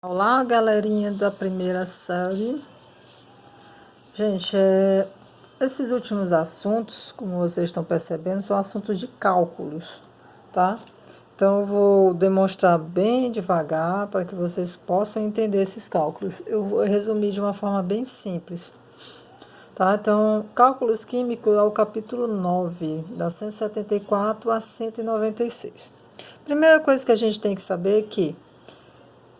Olá, galerinha da primeira série. Gente, esses últimos assuntos, como vocês estão percebendo, são assuntos de cálculos, tá? Então, eu vou demonstrar bem devagar para que vocês possam entender esses cálculos. Eu vou resumir de uma forma bem simples, tá? Então, cálculos químicos é o capítulo 9, da 174 a 196. Primeira coisa que a gente tem que saber é que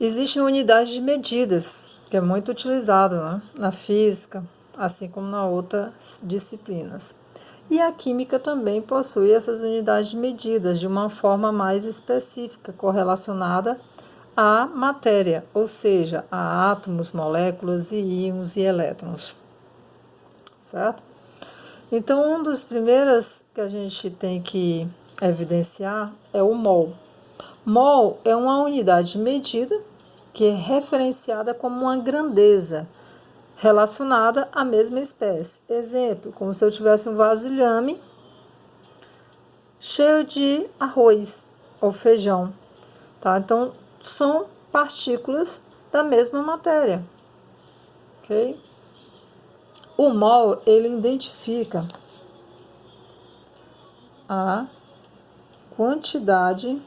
existem unidades de medidas, que é muito utilizado, né, na física, assim como nas outras disciplinas. E a química também possui essas unidades de medidas de uma forma mais específica, correlacionada à matéria, ou seja, a átomos, moléculas e íons e elétrons, certo? Então, um dos primeiros que a gente tem que evidenciar é o mol. Mol é uma unidade de medida que é referenciada como uma grandeza relacionada à mesma espécie. Exemplo, como se eu tivesse um vasilhame cheio de arroz ou feijão, tá? Então, são partículas da mesma matéria, ok? O mol, ele identifica a quantidade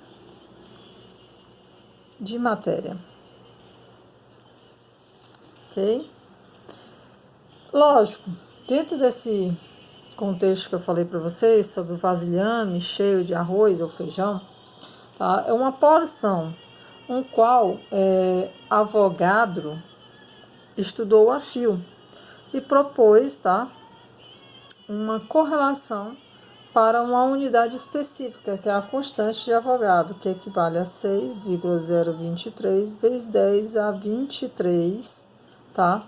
de matéria, ok? Lógico, dentro desse contexto que eu falei para vocês sobre o vasilhame cheio de arroz ou feijão, tá? É uma porção, um qual Avogadro estudou a fio e propôs, tá, uma correlação para uma unidade específica, que é a constante de Avogadro, que equivale a 6,023 vezes 10 a 23, tá?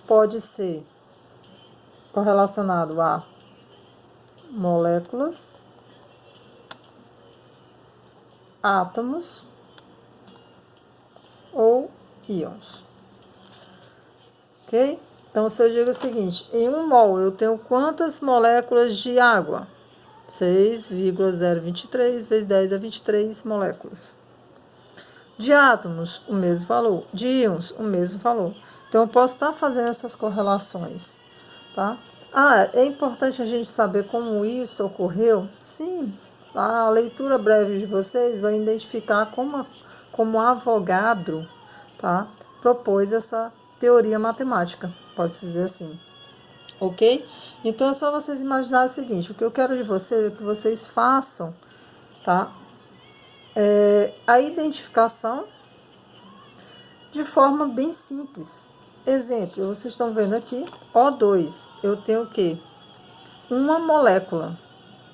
Pode ser correlacionado a moléculas, átomos ou íons, ok? Então, se eu digo o seguinte, em um mol eu tenho quantas moléculas de água? 6,023 vezes 10 a 23 moléculas. De átomos, o mesmo valor. De íons, o mesmo valor. Então, eu posso estar fazendo essas correlações, tá? É importante a gente saber como isso ocorreu? Sim, a leitura breve de vocês vai identificar como Avogadro, tá, propôs essa teoria matemática, pode-se dizer assim, ok? Então é só vocês imaginarem o seguinte, o que eu quero de vocês é que vocês façam, tá, a identificação de forma bem simples. Exemplo, vocês estão vendo aqui, O2, eu tenho o quê? Uma molécula,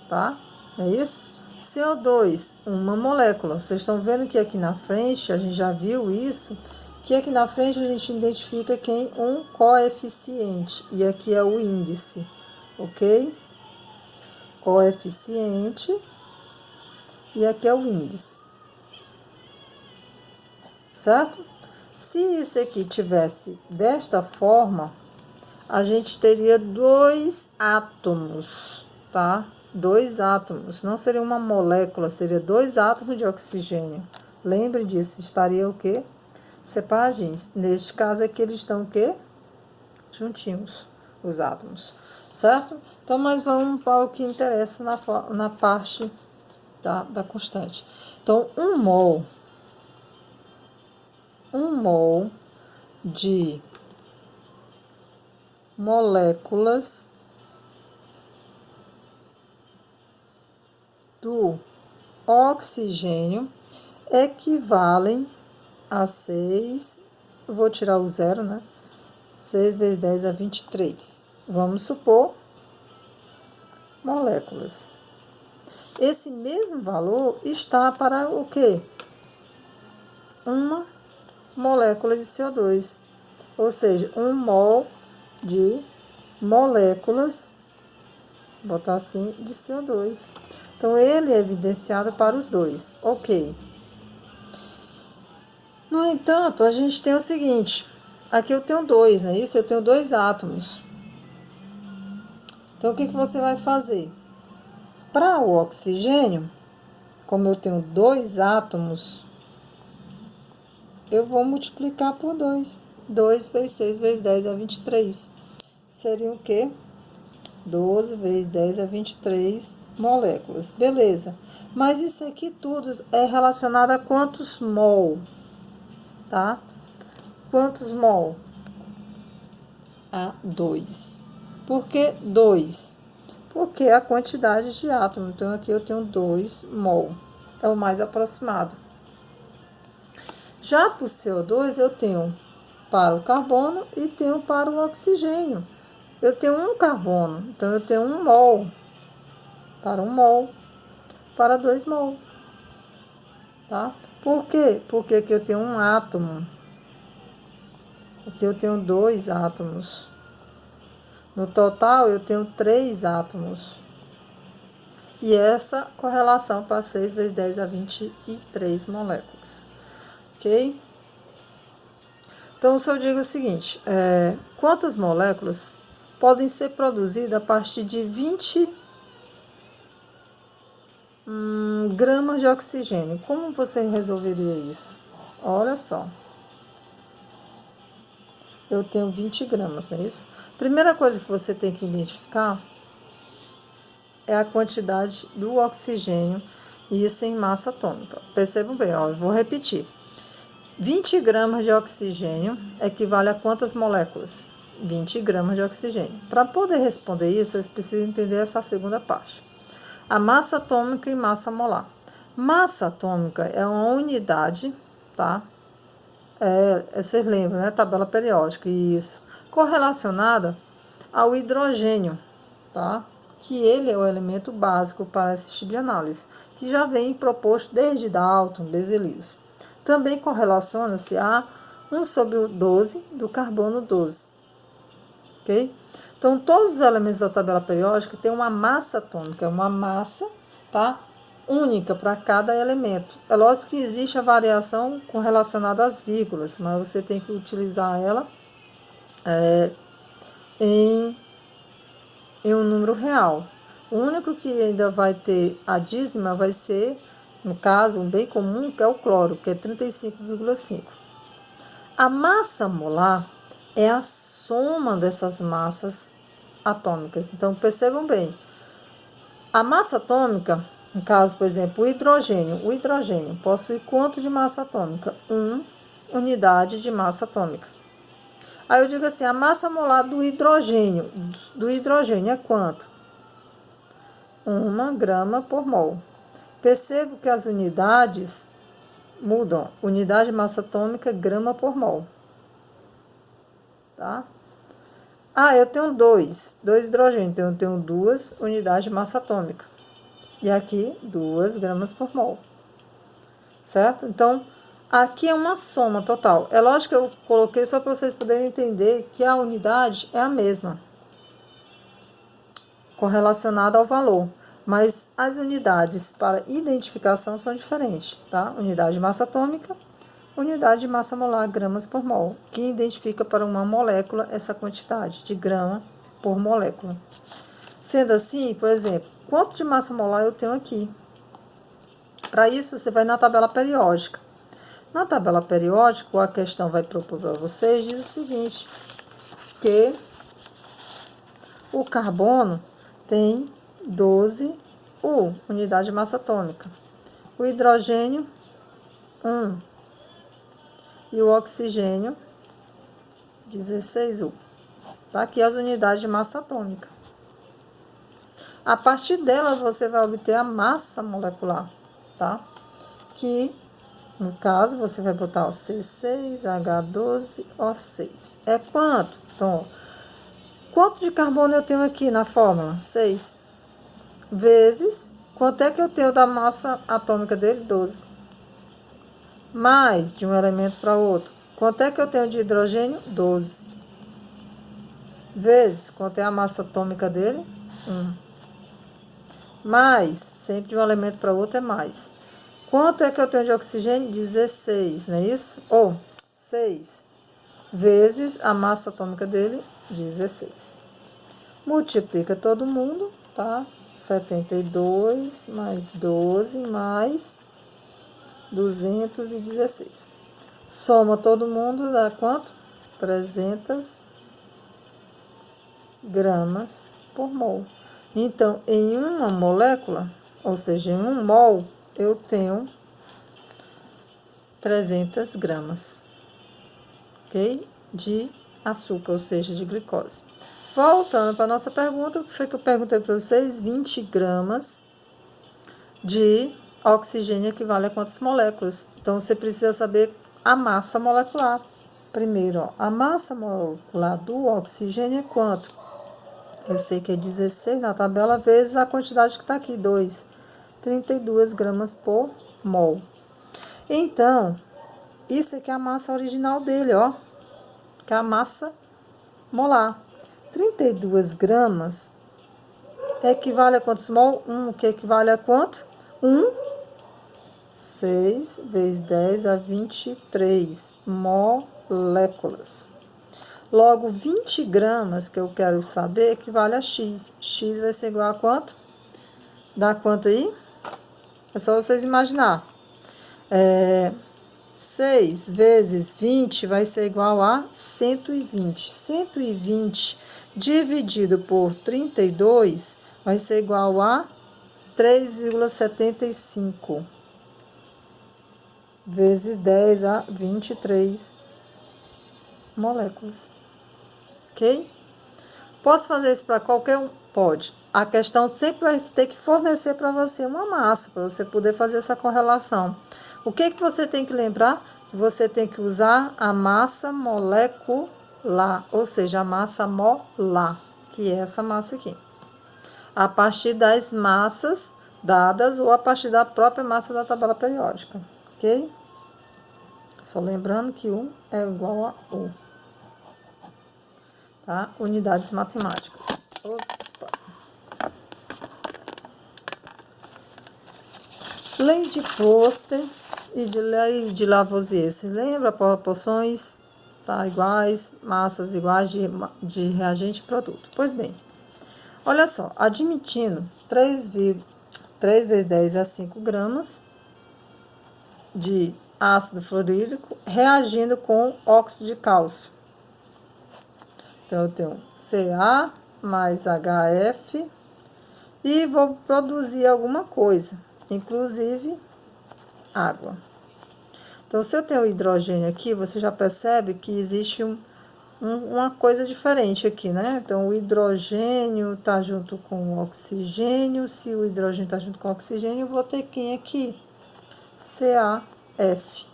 tá? É isso? CO2, uma molécula. Vocês estão vendo que aqui na frente, a gente já viu isso, que aqui na frente a gente identifica quem? Um coeficiente. E aqui é o índice, ok? Coeficiente. E aqui é o índice. Certo? Se isso aqui tivesse desta forma, a gente teria dois átomos, tá? Dois átomos, não seria uma molécula, seria dois átomos de oxigênio. Lembre disso, estaria o quê? Separadinhos. Neste caso aqui eles estão o quê? Juntinhos, os átomos, certo? Então, mas vamos para o que interessa na parte da constante. Então, um mol de moléculas do oxigênio equivalem a 6, eu vou tirar o zero, né? 6 vezes 10 a 23. Vamos supor moléculas. Esse mesmo valor está para o quê? Uma molécula de CO2. Ou seja, um mol de moléculas, vou botar assim, de CO2. Então, ele é evidenciado para os dois. Ok. No entanto, a gente tem o seguinte. Aqui eu tenho dois, não é isso? Eu tenho dois átomos. Então, o que você vai fazer? Para o oxigênio, como eu tenho dois átomos, eu vou multiplicar por 2. 2 vezes 6 vezes 10 é 23. Seria o quê? 12 vezes 10 é 23 moléculas. Beleza. Mas isso aqui tudo é relacionado a quantos mol, tá? Quantos mol? A 2. Por que 2? Porque é a quantidade de átomo. Então, aqui eu tenho 2 mol. É o mais aproximado. Já para o CO2, eu tenho para o carbono e tenho para o oxigênio. Eu tenho um carbono, então eu tenho 1 mol para 1 mol, para 2 mol, tá? Por quê? Porque aqui eu tenho um átomo. Aqui eu tenho 2 átomos. No total, eu tenho 3 átomos. E essa correlação para 6 vezes 10 a 23 moléculas. Ok? Então, se eu digo o seguinte, quantas moléculas podem ser produzidas a partir de 20 gramas de oxigênio? Como você resolveria isso? Olha só. Eu tenho 20 gramas, não é isso? Primeira coisa que você tem que identificar é a quantidade do oxigênio, e isso em massa atômica. Percebam bem, ó, eu vou repetir. 20 gramas de oxigênio equivale a quantas moléculas? 20 gramas de oxigênio. Para poder responder isso, vocês precisam entender essa segunda parte. A massa atômica e massa molar. Massa atômica é uma unidade, tá? Vocês lembram, né? Tabela periódica, isso. Correlacionada ao hidrogênio, tá? Que ele é o elemento básico para esse tipo de análise, que já vem proposto desde Dalton, Berzelius. Também correlaciona-se a 1/12 do carbono 12. Ok? Então, todos os elementos da tabela periódica têm uma massa atômica, uma massa, tá? Única para cada elemento. É lógico que existe a variação relacionada às vírgulas, mas você tem que utilizar ela em um número real. O único que ainda vai ter a dízima vai ser, no caso, um bem comum, que é o cloro, que é 35,5. A massa molar é a soma dessas massas atômicas. Então, percebam bem. A massa atômica, no caso, por exemplo, o hidrogênio possui quanto de massa atômica? 1 unidade de massa atômica. Aí eu digo assim, a massa molar do hidrogênio é quanto? 1 grama por mol. Percebo que as unidades mudam. Unidade de massa atômica, grama por mol. Tá? Eu tenho 2 hidrogênios, então eu tenho 2 unidades de massa atômica. E aqui, 2 gramas por mol. Certo? Então, aqui é uma soma total. É lógico que eu coloquei só para vocês poderem entender que a unidade é a mesma, correlacionada ao valor. Mas as unidades para identificação são diferentes, tá? Unidade de massa atômica, unidade de massa molar, gramas por mol, que identifica para uma molécula essa quantidade de grama por molécula. Sendo assim, por exemplo, quanto de massa molar eu tenho aqui? Para isso, você vai na tabela periódica. Na tabela periódica, a questão vai propor para vocês, diz o seguinte, que o carbono tem 12 unidade de massa atômica. O hidrogênio, 1. E o oxigênio, 16 U. Tá aqui as unidades de massa atômica. A partir delas, você vai obter a massa molecular, tá? Que, no caso, você vai botar o C6H12O6. É quanto? Então, quanto de carbono eu tenho aqui na fórmula? 6. Vezes, quanto é que eu tenho da massa atômica dele? 12. Mais de um elemento para outro. Quanto é que eu tenho de hidrogênio? 12. Vezes, quanto é a massa atômica dele? 1. Mais, sempre de um elemento para outro é mais. Quanto é que eu tenho de oxigênio? 16, não é isso? Ou 6 vezes a massa atômica dele, 16. Multiplica todo mundo, tá? 72 mais 12 mais 216. Soma todo mundo, dá quanto? 300 gramas por mol. Então, em uma molécula, ou seja, em um mol, eu tenho 300 gramas, ok? De açúcar, ou seja, de glicose. Voltando para a nossa pergunta, o que foi que eu perguntei para vocês? 20 gramas de oxigênio equivale a quantas moléculas? Então, você precisa saber a massa molecular. Primeiro, ó, a massa molecular do oxigênio é quanto? Eu sei que é 16 na tabela, vezes a quantidade que está aqui, 2. 32 gramas por mol. Então, isso aqui é a massa original dele, ó. Que é a massa molar. 32 gramas equivale a quantos mol? 1, que equivale a quanto? 1, 6 vezes 10 a 23 moléculas. Logo, 20 gramas, que eu quero saber, equivale a X. X vai ser igual a quanto? Dá quanto aí? É só vocês imaginar. 6 vezes 20 vai ser igual a 120. 120 dividido por 32 vai ser igual a 3,75 vezes 10 a 23 moléculas. Ok? Posso fazer isso para qualquer um? Pode. A questão sempre vai ter que fornecer para você uma massa, para você poder fazer essa correlação. O que você tem que lembrar? Você tem que usar a massa molecular, ou seja, a massa molar, que é essa massa aqui. A partir das massas dadas ou a partir da própria massa da tabela periódica, ok? Só lembrando que 1 é igual a 1. Tá? Unidades matemáticas. Opa. Lei de Foster e de lei de Lavoisier. Você lembra? Proporções tá, iguais, massas iguais de reagente e produto. Pois bem, olha só, admitindo 3 vezes 10 a 5 gramas de ácido fluorídrico reagindo com óxido de cálcio. Então, eu tenho Ca mais HF e vou produzir alguma coisa, inclusive água. Então, se eu tenho hidrogênio aqui, você já percebe que existe uma coisa diferente aqui, né? Então, o hidrogênio está junto com o oxigênio. Se o hidrogênio está junto com o oxigênio, eu vou ter quem aqui? CaF.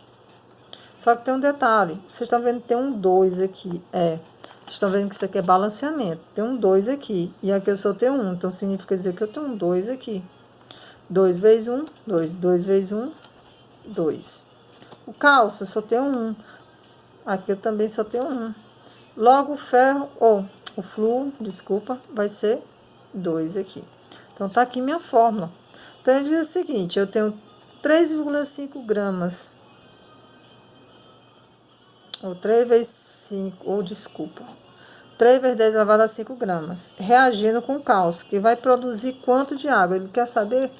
Só que tem um detalhe. Vocês estão vendo que tem um 2 aqui. Vocês estão vendo que isso aqui é balanceamento. Tem um 2 aqui. E aqui eu só tenho 1. Então, significa dizer que eu tenho um 2 aqui. 2 vezes 1, 2. 2 vezes 1, 2. O cálcio, eu só tenho 1. Aqui eu também só tenho 1. Logo, o ferro, o flúor, desculpa, vai ser 2 aqui. Então, tá aqui minha fórmula. Então, ele diz o seguinte, eu tenho 3,5 gramas, ou 3 vezes 5, desculpa, 3 vezes 10 elevado a 5 gramas, reagindo com cálcio, que vai produzir quanto de água? Ele quer saber,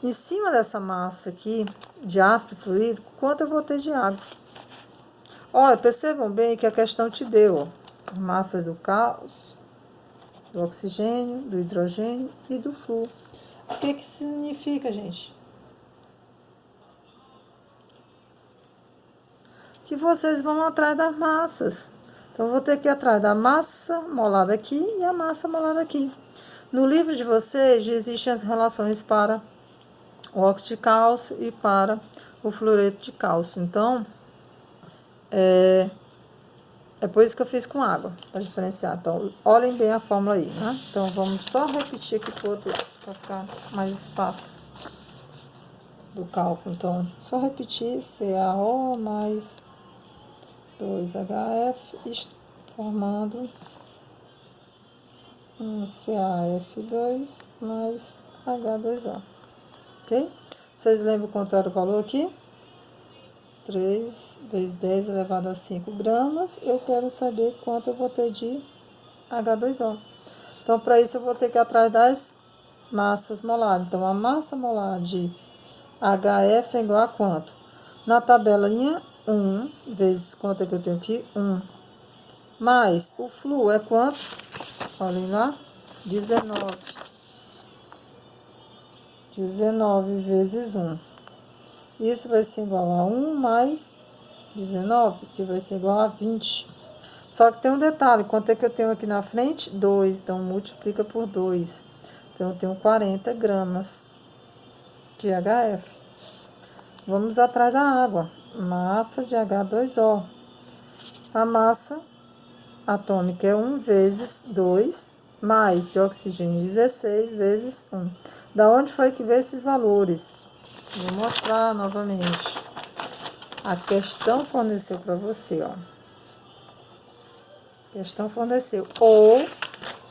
em cima dessa massa aqui, de ácido fluorídrico, quanto eu vou ter de água. Olha, percebam bem que a questão te deu, a massa do cálcio, do oxigênio, do hidrogênio e do flúor. O que significa, gente? Que vocês vão atrás das massas. Então, eu vou ter que ir atrás da massa molar daqui e a massa molar daqui. No livro de vocês, existem as relações para o óxido de cálcio e para o fluoreto de cálcio. Então, é por isso que eu fiz com água, para diferenciar. Então, olhem bem a fórmula aí, né? Então, vamos só repetir aqui para o outro lado, para ficar mais espaço do cálculo. Então, só repetir CaO mais 2HF, formando um CaF2 mais H2O. Ok? Vocês lembram quanto era o valor aqui? 3 vezes 10 elevado a 5 gramas. Eu quero saber quanto eu vou ter de H2O. Então, para isso, eu vou ter que ir atrás das massas molares. Então, a massa molar de HF é igual a quanto? Na tabelinha, 1 vezes, quanto é que eu tenho aqui? 1. Mais o flu é quanto? Olhem lá, 19. 19 vezes 1. Isso vai ser igual a 1 mais 19, que vai ser igual a 20. Só que tem um detalhe, quanto é que eu tenho aqui na frente? 2, então multiplica por 2. Então, eu tenho 40 gramas de HF. Vamos atrás da água. Massa de H2O. A massa atômica é 1 vezes 2, mais de oxigênio 16 vezes 1. Da onde foi que veio esses valores? Vou mostrar novamente. A questão forneceu para você, ó. A questão forneceu. Ou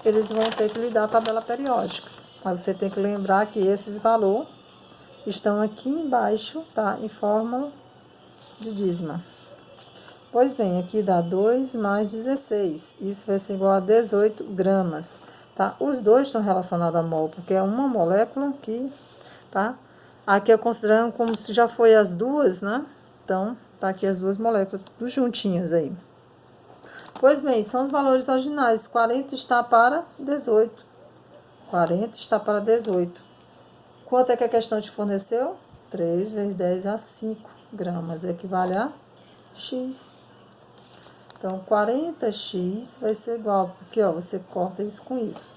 eles vão ter que lhe dar a tabela periódica. Mas você tem que lembrar que esses valores estão aqui embaixo, tá? Em fórmula de dízima. Pois bem, aqui dá 2 mais 16. Isso vai ser igual a 18 gramas, tá? Os dois estão relacionados a mol, porque é uma molécula aqui, tá? Aqui eu considerando como se já foi as duas, né? Então, tá aqui as duas moléculas, tudo juntinhas aí. Pois bem, são os valores originais. 40 está para 18. 40 está para 18. Quanto é que a questão te forneceu? 3 vezes 10 a 5 gramas. Equivale a X. Então, 40x vai ser igual, porque, ó, você corta isso com isso.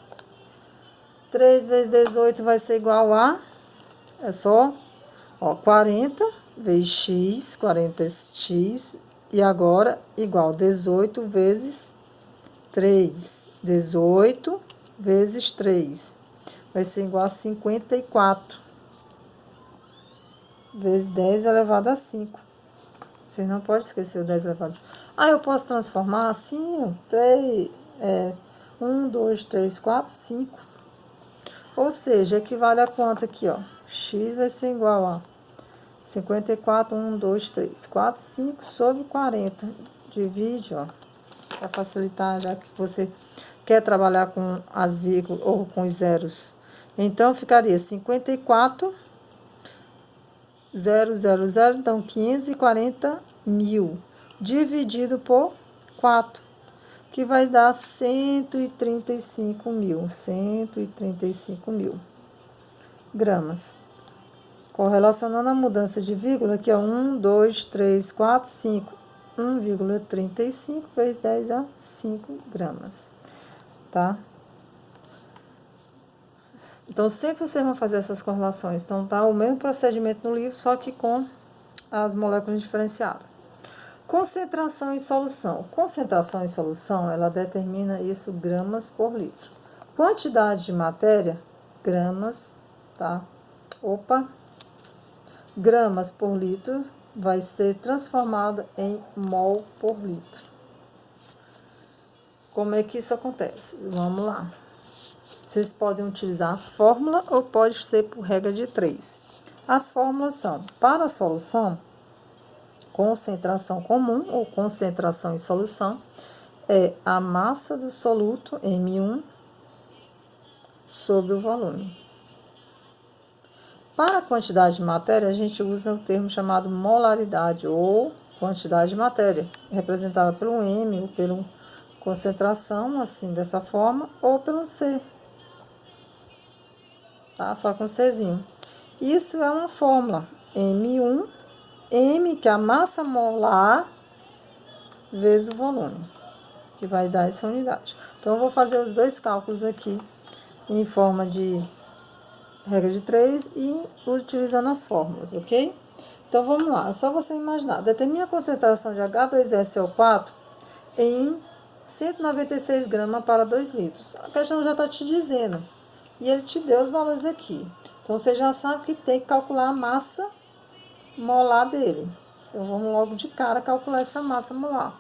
3 vezes 18 vai ser igual a, é só, ó, 40 vezes x, 40x, e agora igual 18 vezes 3. 18 vezes 3 vai ser igual a 54 vezes 10 elevado a 5. Vocês não podem esquecer o 10 elevado a 5. Ah, eu posso transformar assim, 3, 1, 2, 3, 4, 5. Ou seja, equivale a quanto aqui, ó? X vai ser igual a 54, 1, 2, 3, 4, 5 sobre 40. Divide, ó, para facilitar, já que você quer trabalhar com as vírgulas ou com os zeros. Então, ficaria 54, 0, 0, 0, então 540 mil, dividido por 4, que vai dar 135 mil, 135 mil gramas. Correlacionando a mudança de vírgula, aqui é 1, 2, 3, 4, 5, 1,35 vezes 10 a 5 gramas, tá? Então, sempre vocês vão fazer essas correlações. Então, tá o mesmo procedimento no livro, só que com as moléculas diferenciadas. Concentração em solução. Concentração em solução, ela determina isso gramas por litro. Quantidade de matéria, gramas, tá? Gramas por litro vai ser transformada em mol por litro. Como é que isso acontece? Vamos lá. Vocês podem utilizar a fórmula ou pode ser por regra de 3. As fórmulas são, para a solução, concentração comum ou concentração em solução, é a massa do soluto, M1, sobre o volume. Para a quantidade de matéria, a gente usa o termo chamado molaridade ou quantidade de matéria, representada pelo M ou pela concentração, assim, dessa forma, ou pelo C. Tá? Só com Czinho. Isso é uma fórmula, M1, M, que é a massa molar, vezes o volume, que vai dar essa unidade. Então, eu vou fazer os dois cálculos aqui, em forma de regra de 3 e utilizando as fórmulas, ok? Então, vamos lá. É só você imaginar. Determine a concentração de H2SO4 em 196 gramas para 2 litros. A questão já está te dizendo. E ele te deu os valores aqui. Então, você já sabe que tem que calcular a massa molar dele. Então, vamos logo de cara calcular essa massa molar.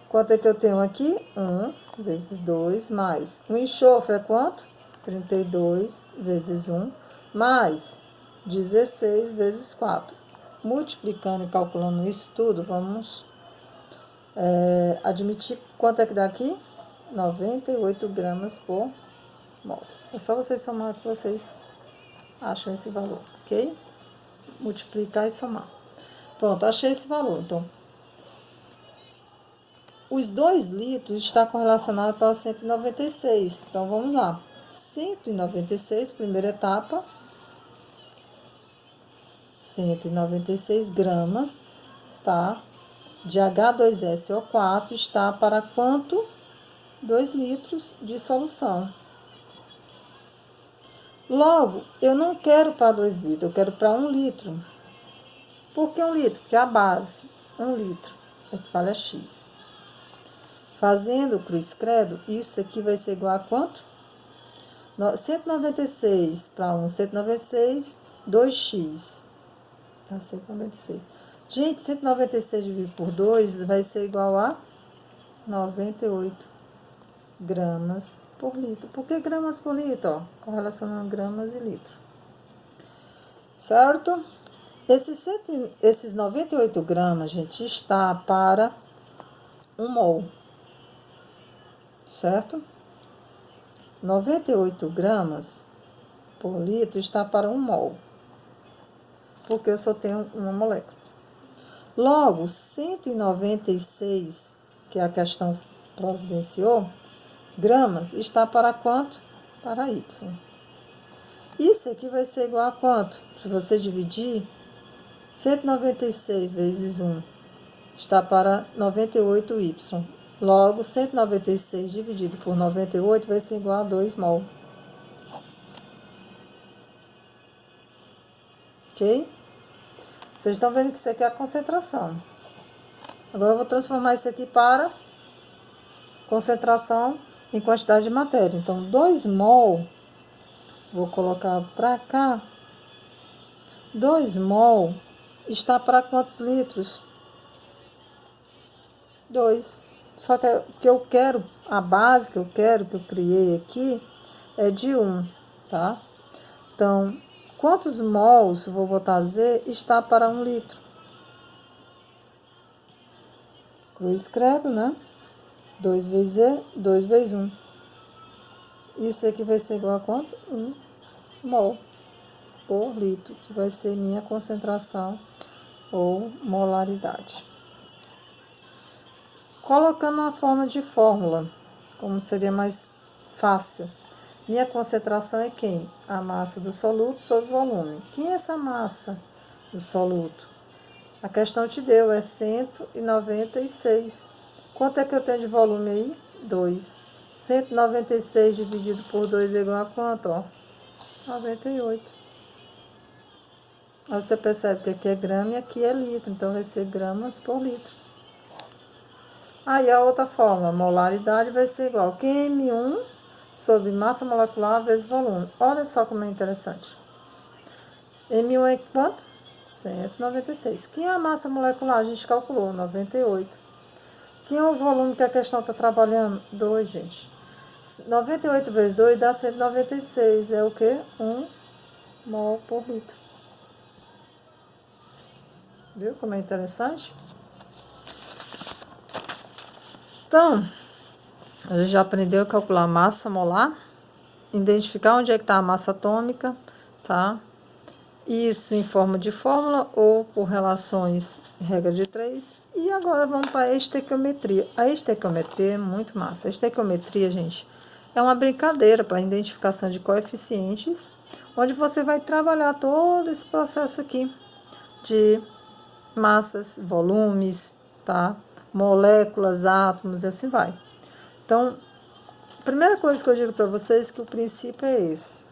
Quanto é que eu tenho aqui? 1 vezes 2 mais. O enxofre é quanto? 32 vezes 1 mais 16 vezes 4. Multiplicando e calculando isso tudo, vamos admitir quanto é que dá aqui? 98 gramas por mol. É só vocês somar que vocês acham esse valor, ok? Multiplicar e somar. Pronto, achei esse valor. Então, os 2 litros está correlacionado para o 196. Então, vamos lá. 196, primeira etapa. 196 gramas, tá? De H2SO4 está para quanto? 2 litros de solução. Logo, eu não quero para 2 litros, eu quero para 1 litro. Por que 1 litro? Porque a base, 1 litro, equivale a X. Fazendo o cruz credo, isso aqui vai ser igual a quanto? 196 para 1, 196, 2x. Tá, 196. Gente, 196 dividido por 2 vai ser igual a 98 gramas por litro. Por que gramas por litro? Ó, correlacionando gramas e litro. Certo? Esses 98 gramas, gente, está para 1 mol. Certo? 98 gramas por litro está para 1 mol. Porque eu só tenho uma molécula. Logo, 196, que a questão providenciou, gramas, está para quanto? Para Y. Isso aqui vai ser igual a quanto? Se você dividir, 196 vezes 1 está para 98Y. Logo, 196 dividido por 98 vai ser igual a 2 mol. Ok? Vocês estão vendo que isso aqui é a concentração. Agora eu vou transformar isso aqui para concentração em quantidade de matéria. Então, 2 mol, vou colocar para cá. 2 mol está para quantos litros? 2. Só que o que eu quero, a base que eu quero, que eu criei aqui, é de 1, tá? Então, quantos mols, vou botar Z, está para 1 litro? Cruz credo, né? 2 vezes Z, 2 vezes 1. Isso aqui vai ser igual a quanto? 1 mol por litro, que vai ser minha concentração ou molaridade. Colocando uma forma de fórmula, como seria mais fácil. Minha concentração é quem? A massa do soluto sobre o volume. Quem é essa massa do soluto? A questão te deu, é 196. Quanto é que eu tenho de volume aí? 2. 196 dividido por 2 é igual a quanto? Ó? 98. Aí você percebe que aqui é grama e aqui é litro, então vai ser gramas por litro. Aí a outra forma, molaridade vai ser igual a Qm1 sobre massa molecular vezes volume. Olha só como é interessante. M1 é quanto? 196. Quem é a massa molecular? A gente calculou, 98. Quem é o volume que a questão está trabalhando? 2, gente. 98 vezes 2 dá 196. É o quê? 1 mol por litro. Viu como é interessante? Então, a gente já aprendeu a calcular a massa molar, identificar onde é que está a massa atômica, tá? Isso em forma de fórmula ou por relações regra de 3. E agora vamos para a estequiometria. A estequiometria é muito massa. A estequiometria, gente, é uma brincadeira para identificação de coeficientes, onde você vai trabalhar todo esse processo aqui de massas, volumes, tá? Moléculas, átomos e assim vai. Então, a primeira coisa que eu digo para vocês é que o princípio é esse.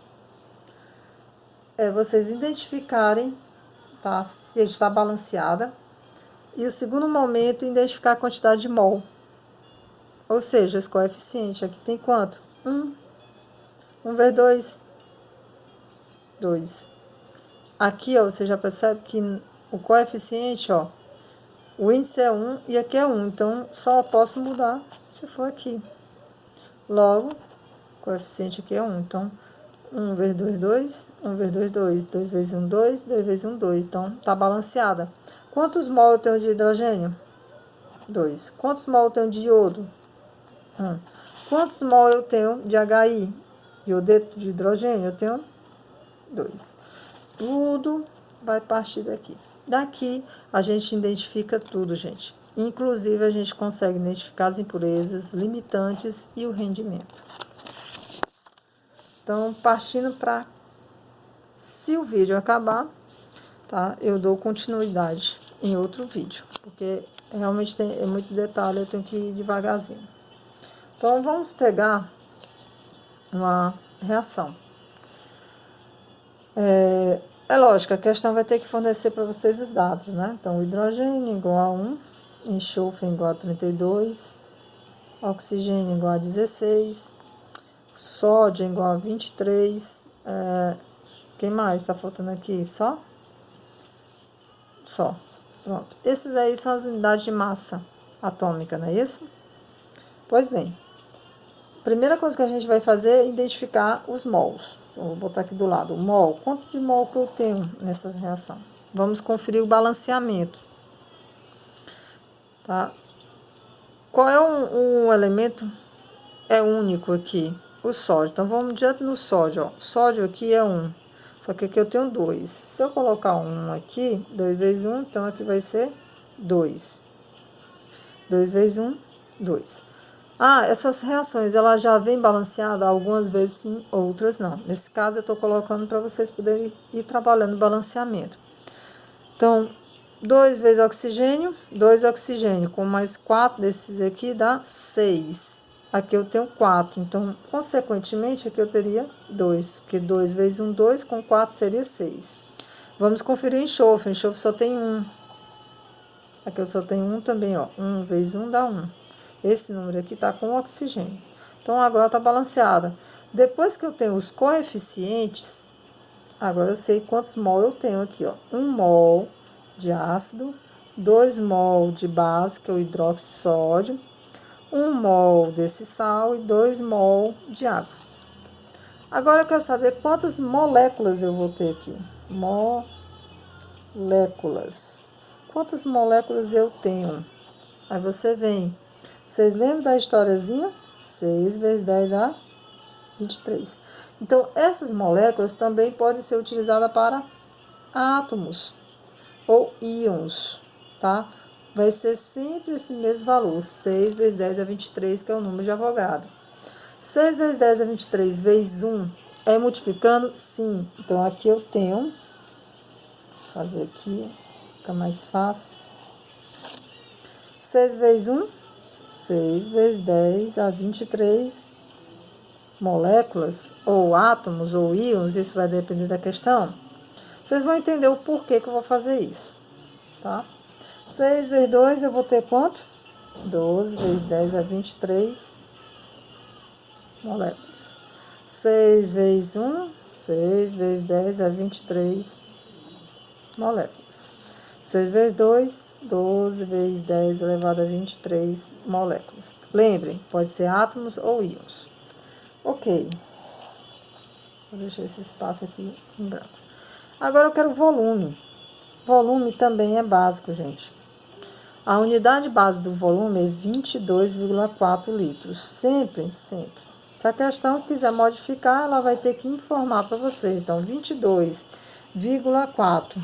É vocês identificarem, tá, se está balanceada. E o segundo momento, identificar a quantidade de mol. Ou seja, esse coeficiente aqui tem quanto? 1. 1 vezes 2. 2. Aqui, ó, você já percebe que o coeficiente, ó, o índice é 1 e aqui é 1. Então, só posso mudar se for aqui. Logo, o coeficiente aqui é 1. Então, 1 vezes 2, 2. 1 vezes 2, 2. 2 vezes 1, 2. 2 vezes 1, 2. Então, tá balanceada. Quantos mol eu tenho de hidrogênio? 2. Quantos mol eu tenho de iodo? 1. Quantos mol eu tenho de HI? Iodeto de hidrogênio? Eu tenho 2. Tudo vai partir daqui. Daqui a gente identifica tudo, gente. Inclusive, a gente consegue identificar as impurezas, limitantes e o rendimento. Então, partindo para... Se o vídeo acabar, tá? Eu dou continuidade em outro vídeo, porque realmente é muito detalhe, eu tenho que ir devagarzinho. Então, vamos pegar uma reação. É lógico, a questão vai ter que fornecer para vocês os dados, né? Então, o hidrogênio igual a 1, enxofre igual a 32, oxigênio igual a 16, sódio igual a 23, quem mais está faltando aqui? Só? Só. Pronto. Esses aí são as unidades de massa atômica, não é isso? Pois bem, a primeira coisa que a gente vai fazer é identificar os mols. Então, vou botar aqui do lado o mol. Quanto de mol que eu tenho nessa reação? Vamos conferir o balanceamento. Tá? Qual é um elemento é único aqui? O sódio. Então, vamos direto no sódio. Ó. Sódio aqui é 1. Só que aqui eu tenho 2. Se eu colocar 1 aqui, 2 vezes 1, então aqui vai ser 2. 2 vezes 1, 2. Ah, essas reações, ela já vem balanceada? Algumas vezes sim, outras não. Nesse caso, eu estou colocando para vocês poderem ir trabalhando o balanceamento. Então, 2 vezes oxigênio, 2 oxigênio, com mais 4 desses aqui dá 6. Aqui eu tenho 4, então, consequentemente, aqui eu teria 2, porque 2 vezes 1, 2, com 4 seria 6. Vamos conferir o enxofre. Enxofre só tem 1. Aqui eu só tenho 1 também, ó. 1 vezes 1 dá 1. Esse número aqui tá com oxigênio. Então, agora tá balanceada. Depois que eu tenho os coeficientes, agora eu sei quantos mol eu tenho aqui, ó. 1 mol de ácido, 2 mol de base, que é o hidróxido de sódio, 1 mol desse sal e 2 mol de água. Agora eu quero saber quantas moléculas eu vou ter aqui. Moléculas. Quantas moléculas eu tenho? Aí você vem. Vocês lembram da historiazinha? 6 vezes 10 a 23. Então, essas moléculas também podem ser utilizadas para átomos ou íons, tá? Vai ser sempre esse mesmo valor, 6 vezes 10 a 23, que é o número de Avogadro. 6 vezes 10 a 23 vezes 1 é multiplicando? Sim. Então, aqui eu tenho, vou fazer aqui, fica mais fácil. 6 vezes 1, 6 vezes 10 a 23 moléculas, ou átomos, ou íons, isso vai depender da questão. Vocês vão entender o porquê que eu vou fazer isso, tá? 6 vezes 2, eu vou ter quanto? 12 vezes 10 a 23 moléculas. 6 vezes 1, 6 vezes 10 a 23 moléculas. 6 vezes 2, 12 vezes 10 elevado a 23 moléculas. Lembrem, pode ser átomos ou íons. Ok. Vou deixar esse espaço aqui em branco. Agora eu quero volume. Volume também é básico, gente. A unidade base do volume é 22,4 litros. Sempre, sempre. Se a questão quiser modificar, ela vai ter que informar para vocês. Então, 22,4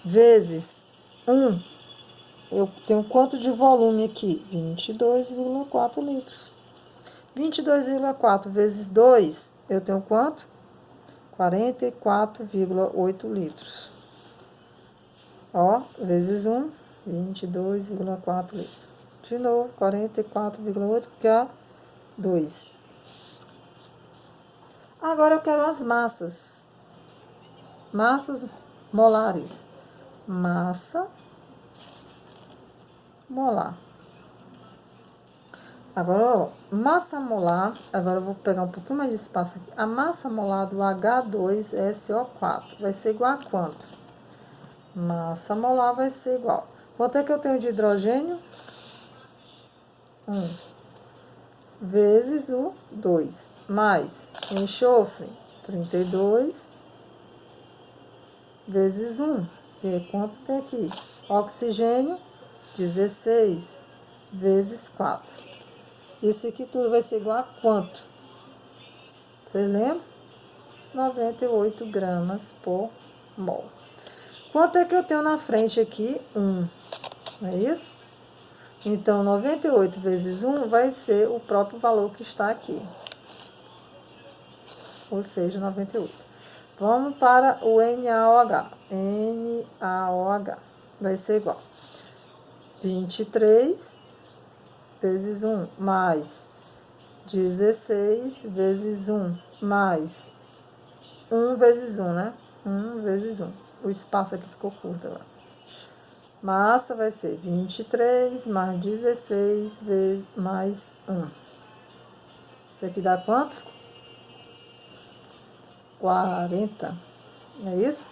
vezes 1, eu tenho quanto de volume aqui? 22,4 litros. 22,4 vezes 2, eu tenho quanto? 44,8 litros. Ó, vezes 1, 22,4 litros. De novo, 44,8, porque é 2. Agora eu quero as massas. Massas molares. Massa molar. Agora, ó, massa molar, agora eu vou pegar um pouquinho mais de espaço aqui. A massa molar do H2SO4 vai ser igual a quanto? Massa molar vai ser igual. Quanto é que eu tenho de hidrogênio? 1. Vezes o 2. Mais enxofre, 32. Vezes 1. Que é quanto tem aqui? Oxigênio, 16. Vezes 4. Isso aqui tudo vai ser igual a quanto? Vocês lembram? 98 gramas por mol. Quanto é que eu tenho na frente aqui? 1. Não é isso? Então, 98 vezes 1 vai ser o próprio valor que está aqui. Ou seja, 98. Vamos para o NaOH. NaOH vai ser igual 23 vezes 1 mais 16 vezes 1 mais 1 vezes 1, né? 1 vezes 1. O espaço aqui ficou curto agora. Massa vai ser 23 mais 16 vezes mais 1. Isso aqui dá quanto? 40. É isso?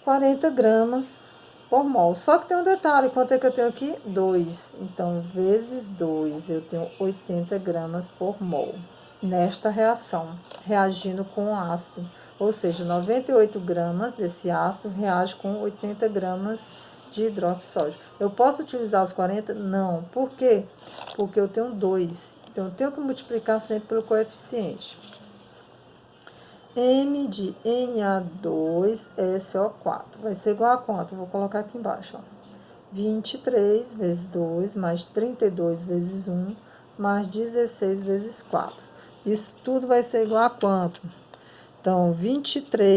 40 gramas por mol. Só que tem um detalhe. Quanto é que eu tenho aqui? 2. Então, vezes 2, eu tenho 80 gramas por mol. Nesta reação, reagindo com o ácido. Ou seja, 98 gramas desse ácido reage com 80 gramas de hidroxódio. Eu posso utilizar os 40? Não. Por quê? Porque eu tenho 2. Então, eu tenho que multiplicar sempre pelo coeficiente. M de Na2SO4 vai ser igual a quanto? Vou colocar aqui embaixo, ó. 23 vezes 2 mais 32 vezes 1 mais 16 vezes 4. Isso tudo vai ser igual a quanto? Então, 23